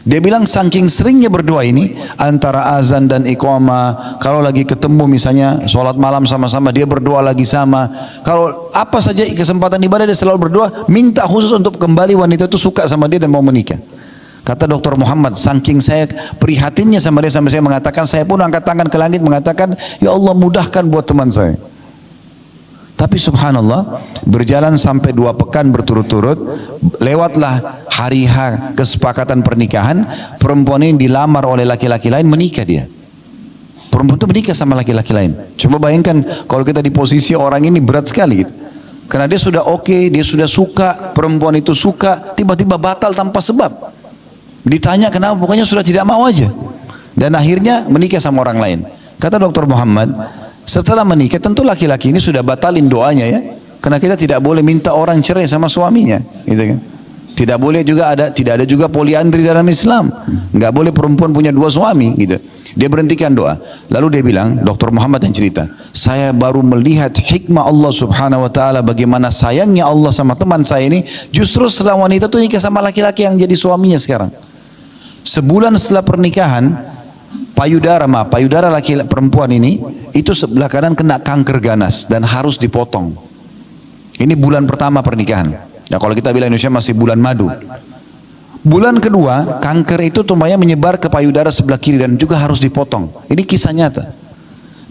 A: Dia bilang saking seringnya berdoa ini, antara azan dan iqamah, kalau lagi ketemu misalnya sholat malam sama-sama, dia berdoa lagi sama, kalau apa saja kesempatan ibadah dia selalu berdoa, minta khusus untuk kembali wanita itu suka sama dia dan mau menikah. Kata Dr. Muhammad, saking saya prihatinnya sama dia sampai saya mengatakan, saya pun angkat tangan ke langit mengatakan, ya Allah mudahkan buat teman saya. Tapi subhanallah, berjalan sampai 2 pekan berturut-turut, lewatlah hari H kesepakatan pernikahan, perempuan ini dilamar oleh laki-laki lain, menikah dia. Perempuan itu menikah sama laki-laki lain. Coba bayangkan kalau kita di posisi orang ini, berat sekali gitu. Karena dia sudah oke, dia sudah suka, perempuan itu suka, tiba-tiba batal tanpa sebab. Ditanya kenapa, pokoknya sudah tidak mau aja. Dan akhirnya menikah sama orang lain. Kata Dr. Muhammad, setelah menikah tentu laki-laki ini sudah batalin doanya ya. Karena kita tidak boleh minta orang cerai sama suaminya, gitu kan. Tidak boleh juga tidak ada juga poliandri dalam Islam. Nggak boleh perempuan punya 2 suami, gitu. Dia berhentikan doa. Lalu dia bilang, Dr. Muhammad yang cerita, saya baru melihat hikmah Allah subhanahu wa ta'ala, bagaimana sayangnya Allah sama teman saya ini, justru setelah wanita itu nikah sama laki-laki yang jadi suaminya sekarang. Sebulan setelah pernikahan, payudara perempuan ini itu sebelah kanan kena kanker ganas dan harus dipotong. Ini bulan pertama pernikahan. Ya kalau kita bilang Indonesia masih bulan madu. Bulan kedua, kanker itu tumbanya menyebar ke payudara sebelah kiri dan juga harus dipotong. Ini kisah nyata.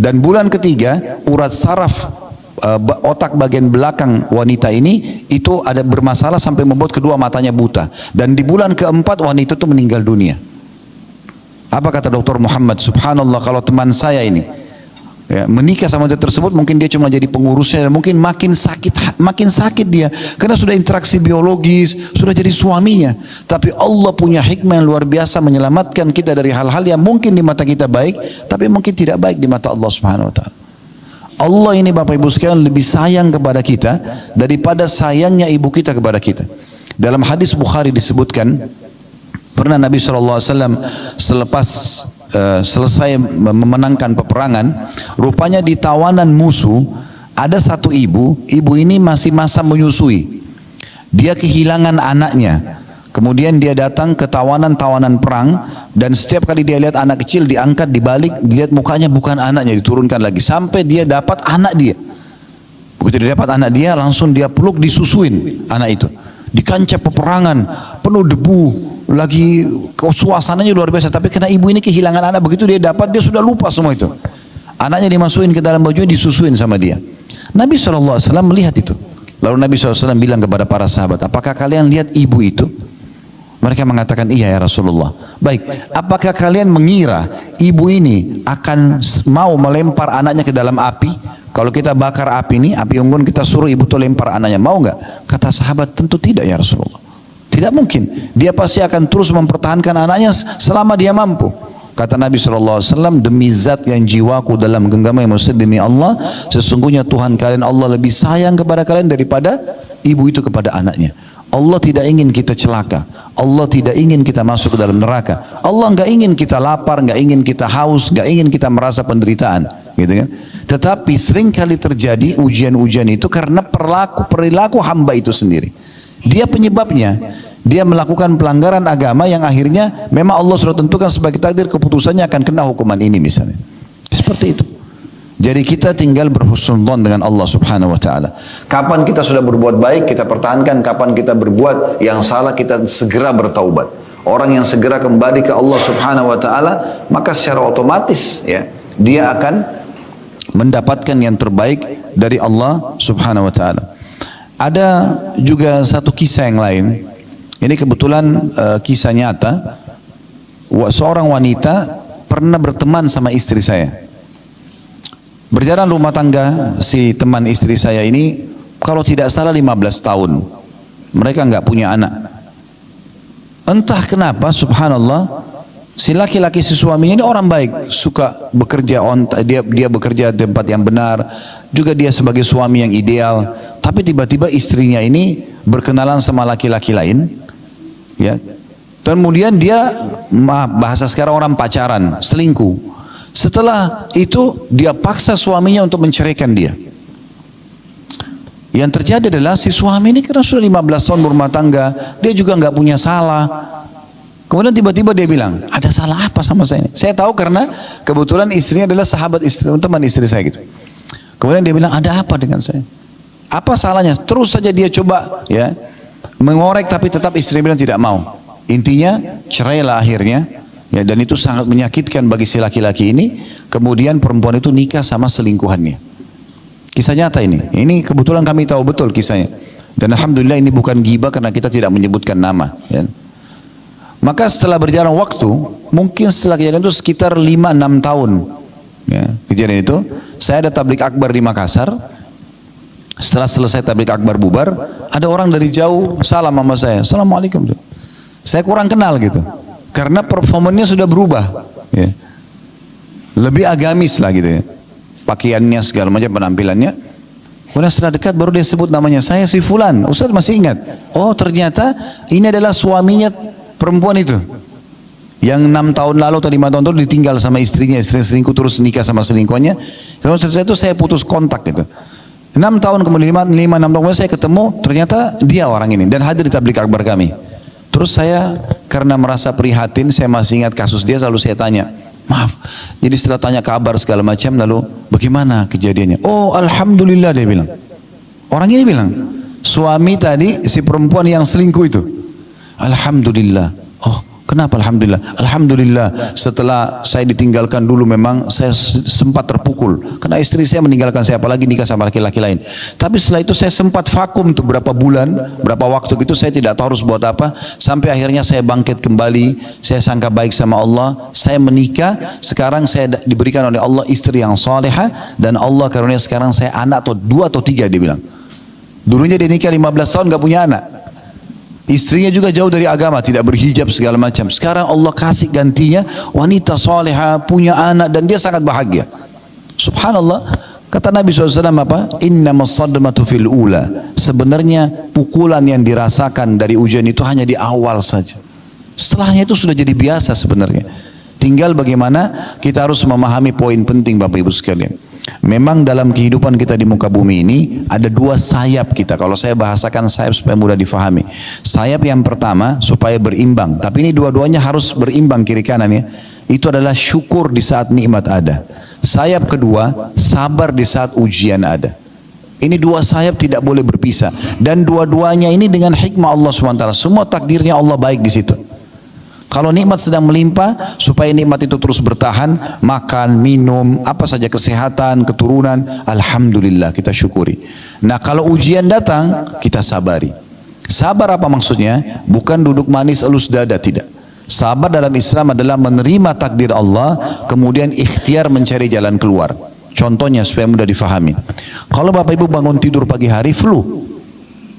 A: Dan bulan ketiga, urat saraf otak bagian belakang wanita ini itu ada bermasalah sampai membuat kedua matanya buta. Dan di bulan keempat wanita itu meninggal dunia. Apa kata Dr. Muhammad? Subhanallah, kalau teman saya ini ya, menikah sama wanita tersebut, mungkin dia cuma jadi pengurusnya dan mungkin makin sakit dia karena sudah interaksi biologis, sudah jadi suaminya. Tapi Allah punya hikmah yang luar biasa menyelamatkan kita dari hal-hal yang mungkin di mata kita baik, tapi mungkin tidak baik di mata Allah Subhanahu wa taala. Allah ini Bapak Ibu sekalian lebih sayang kepada kita daripada sayangnya ibu kita kepada kita. Dalam hadis Bukhari disebutkan, pernah Nabi SAW selepas selesai memenangkan peperangan, rupanya di tawanan musuh ada satu ibu ini masih masa menyusui. Dia kehilangan anaknya. Kemudian dia datang ke tawanan perang, dan setiap kali dia lihat anak kecil diangkat, dibalik, dilihat mukanya bukan anaknya, diturunkan lagi sampai dia dapat anak dia. Begitu dia dapat anak dia, langsung dia peluk, disusuin anak itu. Di kancah peperangan penuh debu, lagi suasananya luar biasa, tapi karena ibu ini kehilangan anak, begitu dia dapat, dia sudah lupa semua itu. Anaknya dimasukin ke dalam bajunya, disusuin sama dia. Nabi SAW melihat itu. Lalu Nabi SAW bilang kepada para sahabat, apakah kalian lihat ibu itu? Mereka mengatakan, iya ya Rasulullah. Baik, apakah kalian mengira ibu ini akan mau melempar anaknya ke dalam api? Kalau kita bakar api ini, api unggun, kita suruh ibu itu lempar anaknya, mau nggak? Kata sahabat, tentu tidak ya Rasulullah. Tidak mungkin. Dia pasti akan terus mempertahankan anaknya selama dia mampu. Kata Nabi SAW, demi zat yang jiwaku dalam genggaman yang maksud, demi Allah, sesungguhnya Tuhan kalian Allah lebih sayang kepada kalian daripada ibu itu kepada anaknya. Allah tidak ingin kita celaka. Allah tidak ingin kita masuk ke dalam neraka. Allah nggak ingin kita lapar, nggak ingin kita haus, nggak ingin kita merasa penderitaan, gitu kan? Tetapi sering kali terjadi ujian-ujian itu karena perilaku hamba itu sendiri. Dia penyebabnya. Dia melakukan pelanggaran agama yang akhirnya memang Allah sudah tentukan sebagai takdir, keputusannya akan kena hukuman ini misalnya. Seperti itu. Jadi kita tinggal berhusnudzon dengan Allah Subhanahu wa taala. Kapan kita sudah berbuat baik, kita pertahankan. Kapan kita berbuat yang salah, kita segera bertaubat. Orang yang segera kembali ke Allah Subhanahu wa taala, maka secara otomatis ya, dia akan mendapatkan yang terbaik dari Allah Subhanahu wa taala. Ada juga satu kisah yang lain. Ini kebetulan kisah nyata. Seorang wanita pernah berteman sama istri saya. Berjalan rumah tangga si teman istri saya ini, kalau tidak salah 15 tahun. Mereka nggak punya anak. Entah kenapa, subhanallah, si laki-laki si suaminya ini orang baik, suka bekerja, dia bekerja di tempat yang benar, juga dia sebagai suami yang ideal. Tapi tiba-tiba istrinya ini berkenalan sama laki-laki lain, ya. Kemudian dia, bahasa sekarang orang pacaran, selingkuh. Setelah itu dia paksa suaminya untuk menceraikan dia. Yang terjadi adalah si suami ini karena sudah 15 tahun berumah tangga, dia juga nggak punya salah. Kemudian tiba-tiba dia bilang, ada salah apa sama saya ini? Saya tahu karena kebetulan istrinya adalah sahabat istri, teman istri saya gitu. Kemudian dia bilang, ada apa dengan saya? Apa salahnya? Terus saja dia coba ya mengorek, tapi tetap istri bilang tidak mau. Intinya cerailah akhirnya. Ya, dan itu sangat menyakitkan bagi si laki-laki ini. Kemudian perempuan itu nikah sama selingkuhannya. Kisah nyata ini. Ini kebetulan kami tahu betul kisahnya. Dan alhamdulillah ini bukan ghibah karena kita tidak menyebutkan nama. Ya. Maka setelah berjalan waktu, mungkin setelah kejadian itu sekitar 5-6 tahun. Ya, kejadian itu, saya ada tablik akbar di Makassar. Setelah selesai tablik akbar bubar, ada orang dari jauh salam sama saya. Assalamualaikum. Saya kurang kenal gitu. Karena performanya sudah berubah, ya. Lebih agamis lah gitu ya. Pakaiannya segala macam, penampilannya. Kemudian setelah dekat baru dia sebut namanya, saya si Fulan. Ustaz masih ingat? Oh ternyata ini adalah suaminya perempuan itu. Yang 6 tahun lalu atau 5 tahun lalu ditinggal sama istrinya, istri selingkuh terus nikah sama selingkuhannya. Kalau setelah itu saya putus kontak gitu. 6 tahun kemudian 5-6 tahun kemudian saya ketemu, ternyata dia orang ini dan hadir di tablik akbar kami. Terus saya karena merasa prihatin, saya masih ingat kasus dia, selalu saya tanya, maaf. Jadi setelah tanya kabar segala macam, lalu bagaimana kejadiannya? Oh alhamdulillah dia bilang. Orang ini bilang, suami tadi si perempuan yang selingkuh itu. Alhamdulillah. Oh kenapa alhamdulillah? Alhamdulillah setelah saya ditinggalkan dulu memang saya sempat terpukul. Karena istri saya meninggalkan saya, apalagi nikah sama laki-laki lain. Tapi setelah itu saya sempat vakum untuk berapa bulan, berapa waktu gitu saya tidak tahu harus buat apa. Sampai akhirnya saya bangkit kembali, saya sangka baik sama Allah, saya menikah. Sekarang saya diberikan oleh Allah istri yang salehah dan Allah karunia sekarang saya anak atau 2 atau 3 dia bilang. Dulunya dia nikah 15 tahun gak punya anak. Istrinya juga jauh dari agama, tidak berhijab segala macam. Sekarang Allah kasih gantinya wanita salihah, punya anak dan dia sangat bahagia. Subhanallah, kata Nabi SAW apa? Innamas sadmatu fil ula. Sebenarnya pukulan yang dirasakan dari ujian itu hanya di awal saja. Setelahnya itu sudah jadi biasa sebenarnya. Tinggal bagaimana kita harus memahami poin penting Bapak Ibu sekalian. Memang dalam kehidupan kita di muka bumi ini ada 2 sayap kita. Kalau saya bahasakan sayap supaya mudah difahami. Sayap yang pertama supaya berimbang. Tapi ini dua-duanya harus berimbang kiri kanan ya. Itu adalah syukur di saat nikmat ada. Sayap kedua, sabar di saat ujian ada. Ini 2 sayap tidak boleh berpisah. Dan dua-duanya ini dengan hikmah Allah SWT. Semua takdirnya Allah baik di situ. Kalau nikmat sedang melimpah, supaya nikmat itu terus bertahan, makan, minum, apa saja kesehatan, keturunan, alhamdulillah kita syukuri. Nah kalau ujian datang, kita sabari. Sabar apa maksudnya? Bukan duduk manis elus dada, tidak. Sabar dalam Islam adalah menerima takdir Allah, kemudian ikhtiar mencari jalan keluar. Contohnya supaya mudah difahami. Kalau Bapak Ibu bangun tidur pagi hari flu,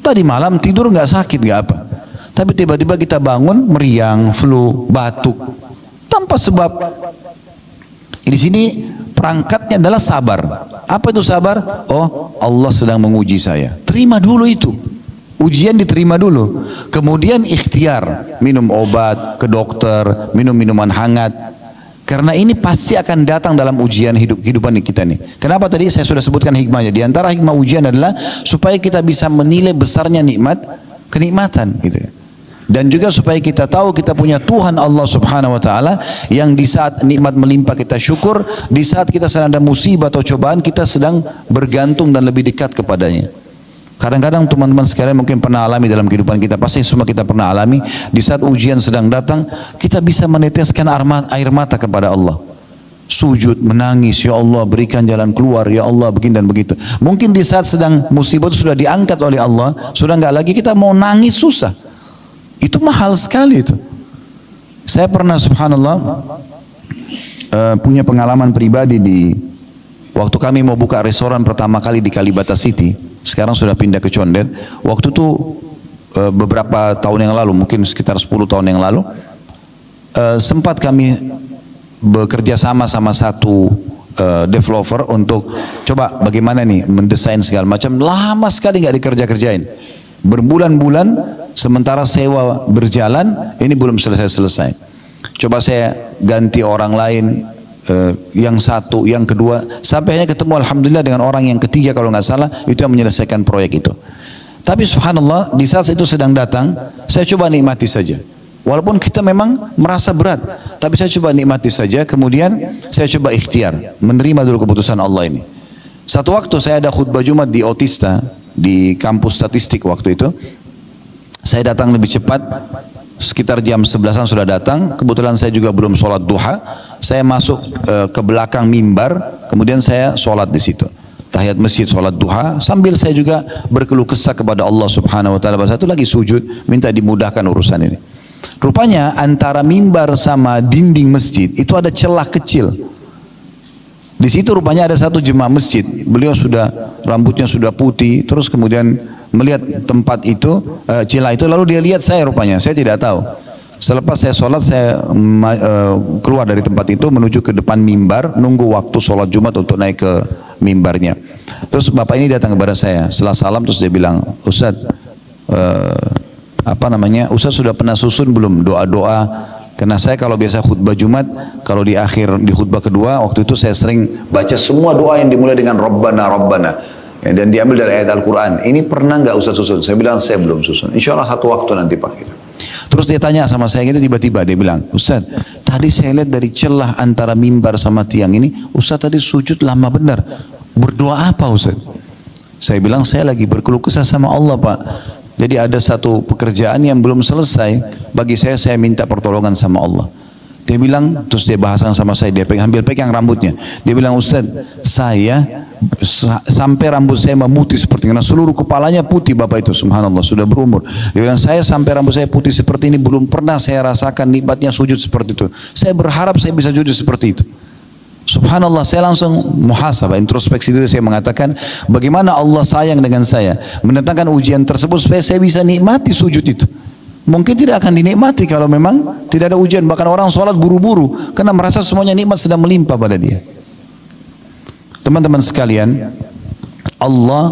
A: tadi malam tidur nggak sakit nggak apa. Tapi tiba-tiba kita bangun meriang, flu, batuk tanpa sebab. Di sini perangkatnya adalah sabar. Apa itu sabar? Oh, Allah sedang menguji saya. Terima dulu itu. Ujian diterima dulu. Kemudian ikhtiar, minum obat, ke dokter, minum minuman hangat. Karena ini pasti akan datang dalam ujian kehidupan kita nih. Kenapa tadi saya sudah sebutkan hikmahnya? Di antara hikmah ujian adalah supaya kita bisa menilai besarnya nikmat, kenikmatan gitu ya. Dan juga supaya kita tahu kita punya Tuhan Allah Subhanahu wa taala yang di saat nikmat melimpah kita syukur, di saat kita sedang ada musibah atau cobaan kita sedang bergantung dan lebih dekat kepadanya. Kadang-kadang teman-teman sekalian mungkin pernah alami dalam kehidupan kita, pasti semua kita pernah alami, di saat ujian sedang datang kita bisa meneteskan air mata kepada Allah. Sujud, menangis, ya Allah berikan jalan keluar, ya Allah begini dan begitu. Mungkin di saat sedang musibah itu sudah diangkat oleh Allah, sudah enggak lagi kita mau nangis susah. Itu mahal sekali itu. Saya pernah subhanallah punya pengalaman pribadi di Waktu kami mau buka restoran pertama kali di Kalibata City, sekarang sudah pindah ke Condet. Waktu itu beberapa tahun yang lalu, mungkin sekitar 10 tahun yang lalu, sempat kami bekerja sama satu developer untuk coba bagaimana nih mendesain segala macam. Lama sekali nggak dikerja-kerjain, berbulan-bulan, sementara sewa berjalan, ini belum selesai-selesai. Coba saya ganti orang lain, yang satu, yang kedua, sampai hanya ketemu alhamdulillah dengan orang yang ketiga kalau nggak salah, itu yang menyelesaikan proyek itu. Tapi subhanallah, di saat itu sedang datang, saya coba nikmati saja. Walaupun kita memang merasa berat, tapi saya coba nikmati saja. Kemudian saya coba ikhtiar, menerima dulu keputusan Allah ini. Satu waktu saya ada khutbah Jumat di Otista, di kampus statistik waktu itu. Saya datang lebih cepat, sekitar jam 11-an sudah datang. Kebetulan saya juga belum sholat duha. Saya masuk ke belakang mimbar, kemudian saya sholat di situ. Tahiyat masjid, sholat duha, sambil saya juga berkeluh kesah kepada Allah Subhanahu Wa Taala. Satu lagi sujud, minta dimudahkan urusan ini. Rupanya antara mimbar sama dinding masjid itu ada celah kecil. Di situ rupanya ada satu jemaah masjid. Beliau sudah rambutnya sudah putih, terus kemudian melihat tempat itu, celah itu, lalu dia lihat saya rupanya. Saya tidak tahu. Selepas saya sholat, saya keluar dari tempat itu menuju ke depan mimbar, nunggu waktu sholat Jumat untuk naik ke mimbarnya. Terus bapak ini datang kepada saya, setelah salam terus dia bilang, Ustaz, Ustaz sudah pernah susun belum doa-doa? Karena saya kalau biasa khutbah Jumat, kalau di akhir di khutbah kedua, waktu itu saya sering baca semua doa yang dimulai dengan Rabbana, Rabbana. Ya, dan diambil dari ayat Al-Quran. Ini pernah nggak Ustaz susun? Saya bilang saya belum susun. Insya Allah satu waktu nanti Pak. Gitu. Terus dia tanya sama saya gitu, tiba-tiba dia bilang, Ustaz, tadi saya lihat dari celah antara mimbar sama tiang ini, Ustaz tadi sujud lama benar. Berdoa apa Ustaz? Saya bilang saya lagi berkeluh kesah sama Allah Pak. Jadi ada satu pekerjaan yang belum selesai, bagi saya minta pertolongan sama Allah. Dia bilang, terus dia bahasan sama saya, dia ambil pegang rambutnya. Dia bilang, Ustaz, saya sampai rambut saya memutih seperti ini. Karena seluruh kepalanya putih bapak itu, subhanallah, sudah berumur. Dia bilang, saya sampai rambut saya putih seperti ini, belum pernah saya rasakan nikmatnya sujud seperti itu. Saya berharap saya bisa sujud seperti itu. Subhanallah, saya langsung muhasabah, introspeksi diri, saya mengatakan, bagaimana Allah sayang dengan saya, mendatangkan ujian tersebut supaya saya bisa nikmati sujud itu. Mungkin tidak akan dinikmati kalau memang tidak ada ujian. Bahkan orang sholat buru-buru karena merasa semuanya nikmat sedang melimpah pada dia. Teman-teman sekalian, Allah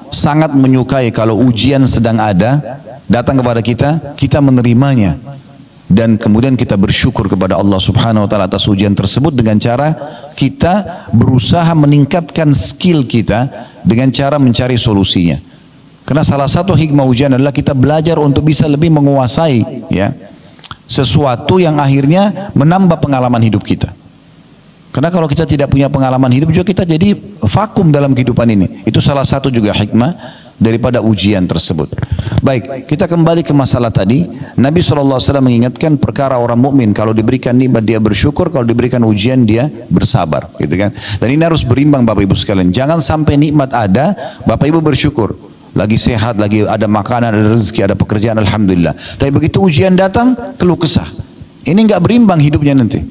A: sangat menyukai kalau ujian sedang ada, datang kepada kita, kita menerimanya. Dan kemudian kita bersyukur kepada Allah Subhanahu Wa Taala atas ujian tersebut dengan cara kita berusaha meningkatkan skill kita dengan cara mencari solusinya. Karena salah satu hikmah ujian adalah kita belajar untuk bisa lebih menguasai ya sesuatu yang akhirnya menambah pengalaman hidup kita. Karena kalau kita tidak punya pengalaman hidup juga kita jadi vakum dalam kehidupan ini. Itu salah satu juga hikmah daripada ujian tersebut. Baik, kita kembali ke masalah tadi. Nabi SAW mengingatkan perkara orang mukmin kalau diberikan nikmat dia bersyukur, kalau diberikan ujian dia bersabar, gitu kan? Dan ini harus berimbang Bapak Ibu sekalian. Jangan sampai nikmat ada, Bapak Ibu bersyukur. Lagi sehat, lagi ada makanan, ada rezeki, ada pekerjaan, alhamdulillah. Tapi begitu ujian datang, keluh kesah. Ini nggak berimbang hidupnya nanti.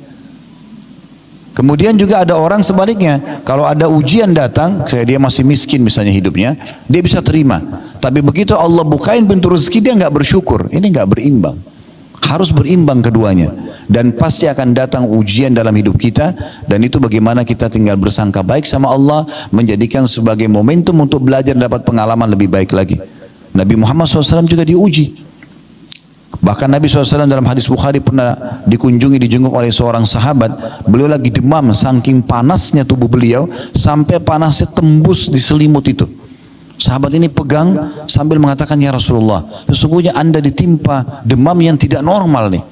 A: Kemudian juga ada orang sebaliknya, kalau ada ujian datang, kayak dia masih miskin misalnya hidupnya, dia bisa terima. Tapi begitu Allah bukain pintu rezeki, dia nggak bersyukur. Ini nggak berimbang. Harus berimbang keduanya. Dan pasti akan datang ujian dalam hidup kita. Dan itu bagaimana kita tinggal bersangka baik sama Allah, menjadikan sebagai momentum untuk belajar dan dapat pengalaman lebih baik lagi. Nabi Muhammad SAW juga diuji. Bahkan Nabi SAW dalam hadis Bukhari pernah dijenguk oleh seorang sahabat. Beliau lagi demam, saking panasnya tubuh beliau, sampai panasnya tembus di selimut itu. Sahabat ini pegang sambil mengatakan, ya Rasulullah, sesungguhnya anda ditimpa demam yang tidak normal nih.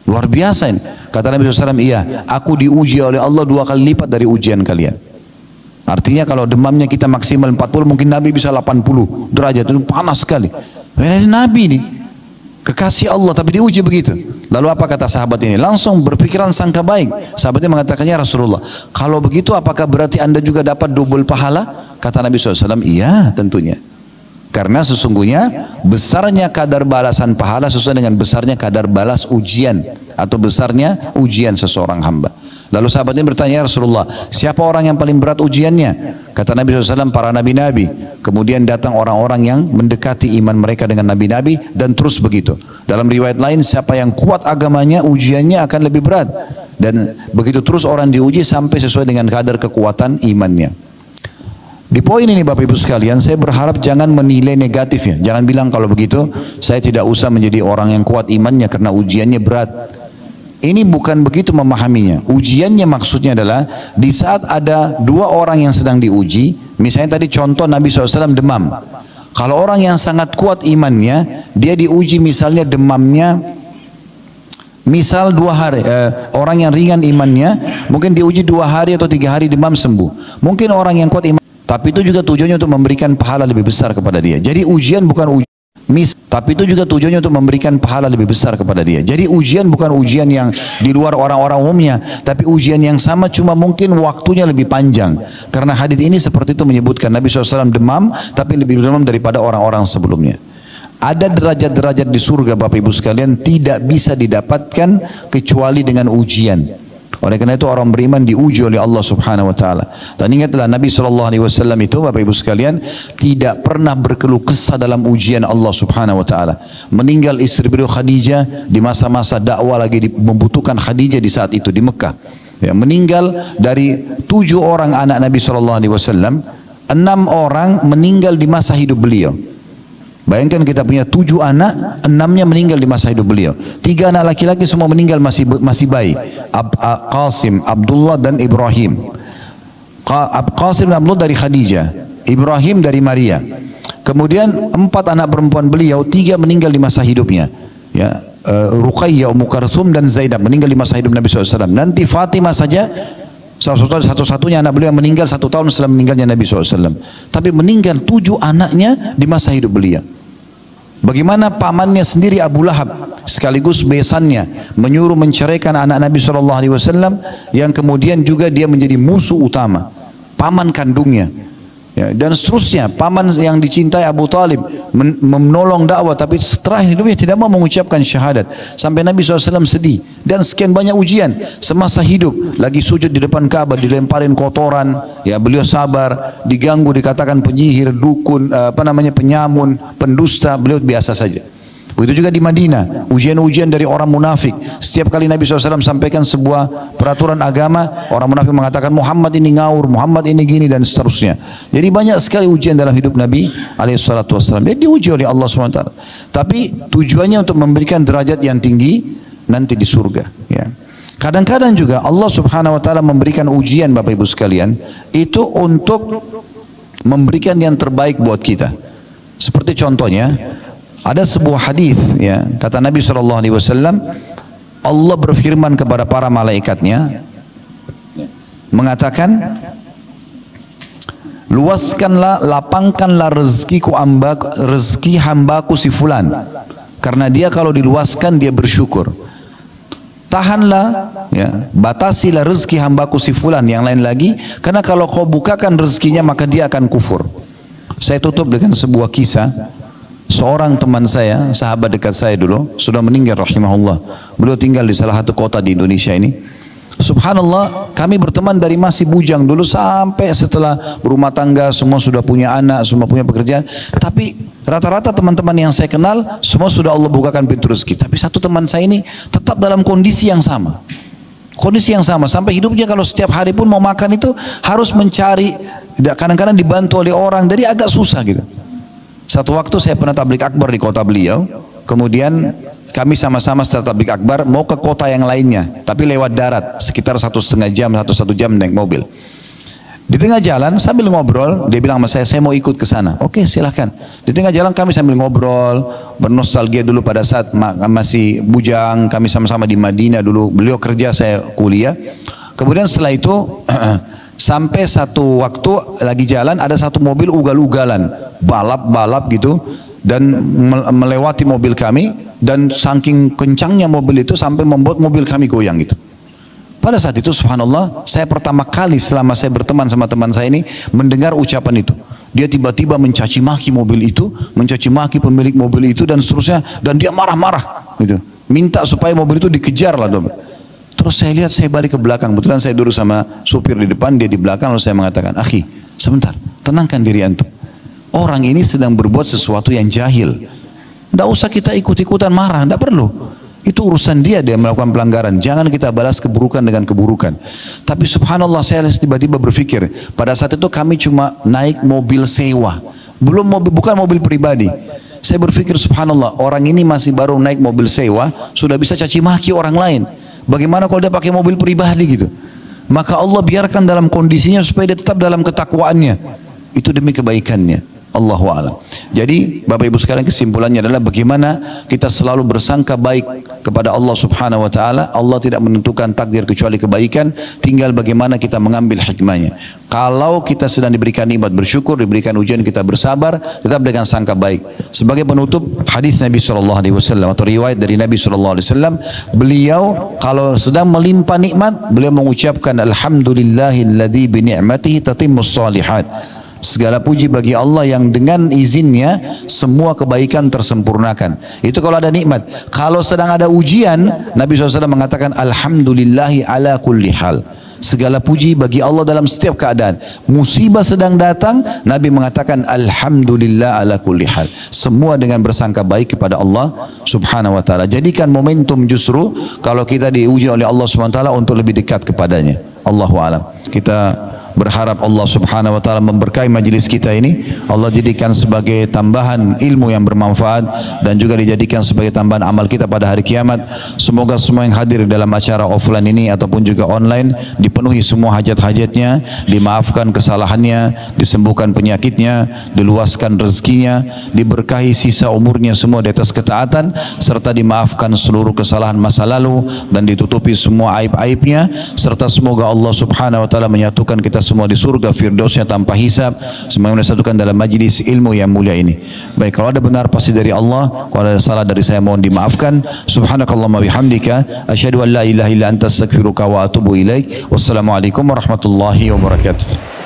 A: Luar biasa ini. Kata Nabi SAW, iya, aku diuji oleh Allah 2 kali lipat dari ujian kalian. Artinya kalau demamnya kita maksimal 40, mungkin Nabi bisa 80 derajat, itu panas sekali. Nabi nih, kekasih Allah, tapi diuji begitu. Lalu apa kata sahabat ini? Langsung berpikiran sangka baik. Sahabatnya mengatakannya, Rasulullah, kalau begitu apakah berarti anda juga dapat double pahala? Kata Nabi SAW, iya tentunya. Karena sesungguhnya besarnya kadar balasan pahala sesuai dengan besarnya kadar balas ujian atau besarnya ujian seseorang hamba. Lalu sahabat ini bertanya, ya Rasulullah, siapa orang yang paling berat ujiannya? Kata Nabi SAW, para nabi-nabi. Kemudian datang orang-orang yang mendekati iman mereka dengan nabi-nabi, dan terus begitu. Dalam riwayat lain, siapa yang kuat agamanya, ujiannya akan lebih berat. Dan begitu terus orang diuji sampai sesuai dengan kadar kekuatan imannya. Di poin ini Bapak Ibu sekalian, saya berharap jangan menilai negatif ya. Jangan bilang kalau begitu, saya tidak usah menjadi orang yang kuat imannya karena ujiannya berat. Ini bukan begitu memahaminya. Ujiannya maksudnya adalah di saat ada dua orang yang sedang diuji, misalnya tadi contoh Nabi SAW demam. Kalau orang yang sangat kuat imannya, dia diuji misalnya demamnya, misal 2 hari, orang yang ringan imannya, mungkin diuji 2 hari atau 3 hari demam sembuh. Mungkin orang yang kuat iman, tapi itu juga tujuannya untuk memberikan pahala lebih besar kepada dia. Jadi ujian bukan ujian. Tapi itu juga tujuannya untuk memberikan pahala lebih besar kepada dia. Jadi ujian bukan ujian yang di luar orang-orang umumnya, tapi ujian yang sama cuma mungkin waktunya lebih panjang. Karena hadis ini seperti itu menyebutkan Nabi SAW demam, tapi lebih demam daripada orang-orang sebelumnya. Ada derajat-derajat di surga Bapak Ibu sekalian tidak bisa didapatkan kecuali dengan ujian. Oleh karena itu orang beriman diuji oleh Allah Subhanahu wa taala. Dan ingatlah Nabi SAW itu Bapak Ibu sekalian tidak pernah berkeluh kesah dalam ujian Allah Subhanahu wa taala. Meninggal istri beliau Khadijah di masa-masa dakwah lagi membutuhkan Khadijah di saat itu di Mekah. Ya, meninggal dari 7 orang anak Nabi SAW, 6 orang meninggal di masa hidup beliau. Bayangkan kita punya 7 anak, 6-nya meninggal di masa hidup beliau. 3 anak laki-laki semua meninggal masih bayi. Qasim, Abdullah dan Ibrahim. Qasim dan Abdullah dari Khadijah, Ibrahim dari Maria. Kemudian 4 anak perempuan beliau, 3 meninggal di masa hidupnya. Ya, Ruqayyah, Ummu Karthum dan Zainab meninggal di masa hidup Nabi SAW. Nanti Fatimah saja satu-satunya anak beliau yang meninggal 1 tahun setelah meninggalnya Nabi SAW. Tapi meninggal 7 anaknya di masa hidup beliau. Bagaimana pamannya sendiri Abu Lahab sekaligus besannya menyuruh menceraikan anak Nabi SAW yang kemudian juga dia menjadi musuh utama, paman kandungnya. Ya, dan seterusnya, paman yang dicintai Abu Talib menolong dakwah, tapi setelah hidupnya tidak mau mengucapkan syahadat. Sampai Nabi SAW sedih. Dan sekian banyak ujian semasa hidup, lagi sujud di depan Ka'bah dilemparin kotoran, ya beliau sabar, diganggu dikatakan penyihir, dukun, penyamun, pendusta, beliau biasa saja. Begitu juga di Madinah, ujian-ujian dari orang munafik. Setiap kali Nabi SAW sampaikan sebuah peraturan agama, orang munafik mengatakan Muhammad ini ngawur, Muhammad ini gini dan seterusnya. Jadi banyak sekali ujian dalam hidup Nabi SAW. Dia diuji oleh Allah SWT. Tapi tujuannya untuk memberikan derajat yang tinggi nanti di surga. Ya. Kadang-kadang juga Allah Subhanahu Wa Taala memberikan ujian Bapak Ibu sekalian itu untuk memberikan yang terbaik buat kita. Seperti contohnya, ada sebuah hadis, ya, kata Nabi SAW, Allah berfirman kepada para malaikatnya, mengatakan, luaskanlah, lapangkanlah rezeki hambaku si fulan, karena dia kalau diluaskan dia bersyukur. Tahanlah, ya, batasilah rezeki hambaku si fulan, yang lain lagi, karena kalau kau bukakan rezekinya maka dia akan kufur. Saya tutup dengan sebuah kisah. Seorang teman saya, sahabat dekat saya dulu, sudah meninggal rahimahullah. Beliau tinggal di salah satu kota di Indonesia ini. Subhanallah, kami berteman dari masih bujang dulu sampai setelah berumah tangga, semua sudah punya anak, semua punya pekerjaan. Tapi rata-rata teman-teman yang saya kenal, semua sudah Allah bukakan pintu rezeki. Tapi satu teman saya ini tetap dalam kondisi yang sama. Kondisi yang sama, sampai hidupnya kalau setiap hari pun mau makan itu harus mencari, kadang-kadang dibantu oleh orang, jadi agak susah gitu. Satu waktu saya pernah tablik akbar di kota beliau, kemudian kami sama-sama setelah tablik akbar mau ke kota yang lainnya, tapi lewat darat, sekitar 1,5 jam, 1 jam naik mobil. Di tengah jalan sambil ngobrol, dia bilang sama saya mau ikut ke sana. Oke, silahkan. Di tengah jalan kami sambil ngobrol, bernostalgia dulu pada saat masih bujang, kami sama-sama di Madinah dulu, beliau kerja, saya kuliah. Kemudian setelah itu sampai satu waktu lagi jalan ada satu mobil ugal-ugalan, balap-balap gitu, dan melewati mobil kami, dan saking kencangnya mobil itu sampai membuat mobil kami goyang gitu. Pada saat itu subhanallah, saya pertama kali selama saya berteman sama teman saya ini mendengar ucapan itu. Dia tiba-tiba mencaci maki mobil itu, mencaci maki pemilik mobil itu dan seterusnya, dan dia marah-marah gitu. Minta supaya mobil itu dikejar lah. Terus Lalu saya lihat, saya balik ke belakang. Kebetulan saya duduk sama supir di depan, dia di belakang. Lalu saya mengatakan, akhi, sebentar, tenangkan diri antum. Orang ini sedang berbuat sesuatu yang jahil. Tidak usah kita ikut-ikutan marah, tidak perlu. Itu urusan dia melakukan pelanggaran. Jangan kita balas keburukan dengan keburukan. Tapi subhanallah, saya tiba-tiba berpikir, pada saat itu kami cuma naik mobil sewa. Bukan mobil pribadi. Saya berpikir subhanallah, orang ini masih baru naik mobil sewa, sudah bisa caci maki orang lain. Bagaimana kalau dia pakai mobil pribadi gitu? Maka Allah biarkan dalam kondisinya supaya dia tetap dalam ketakwaannya. Itu demi kebaikannya. Allahu a'lam. Jadi Bapak Ibu sekalian, kesimpulannya adalah bagaimana kita selalu bersangka baik kepada Allah Subhanahu wa taala. Allah tidak menentukan takdir kecuali kebaikan, tinggal bagaimana kita mengambil hikmahnya. Kalau kita sedang diberikan nikmat, bersyukur, diberikan ujian, kita bersabar, tetap dengan sangka baik. Sebagai penutup, hadis Nabi SAW atau riwayat dari Nabi SAW, beliau kalau sedang melimpah nikmat, beliau mengucapkan alhamdulillahilladzi bi ni'matihi tatimmus shalihat. Segala puji bagi Allah yang dengan izinnya semua kebaikan tersempurnakan. Itu kalau ada nikmat. Kalau sedang ada ujian, Nabi SAW mengatakan alhamdulillahi ala kulli hal. Segala puji bagi Allah dalam setiap keadaan. Musibah sedang datang, Nabi mengatakan alhamdulillah ala kulli hal. Semua dengan bersangka baik kepada Allah Subhanahu wa taala. Jadikan momentum justru kalau kita diuji oleh Allah Subhanahu wa taala untuk lebih dekat kepadanya. Allahu a'lam. Kita berharap Allah Subhanahu wa taala memberkahi majelis kita ini. Allah jadikan sebagai tambahan ilmu yang bermanfaat dan juga dijadikan sebagai tambahan amal kita pada hari kiamat. Semoga semua yang hadir dalam acara offline ini ataupun juga online dipenuhi semua hajat-hajatnya, dimaafkan kesalahannya, disembuhkan penyakitnya, diluaskan rezekinya, diberkahi sisa umurnya semua di atas ketaatan, serta dimaafkan seluruh kesalahan masa lalu dan ditutupi semua aib-aibnya, serta semoga Allah Subhanahu wa taala menyatukan kita semua di surga firdausnya tanpa hisab. Semoga disatukan dalam majlis ilmu yang mulia ini. Baik, kalau ada benar pasti dari Allah, kalau ada salah dari saya mohon dimaafkan. Subhanakallahumma bihamdika asyhadu an la ilaha illa anta astaghfiruka wa atubu ilaik. Wassalamualaikum warahmatullahi wabarakatuh.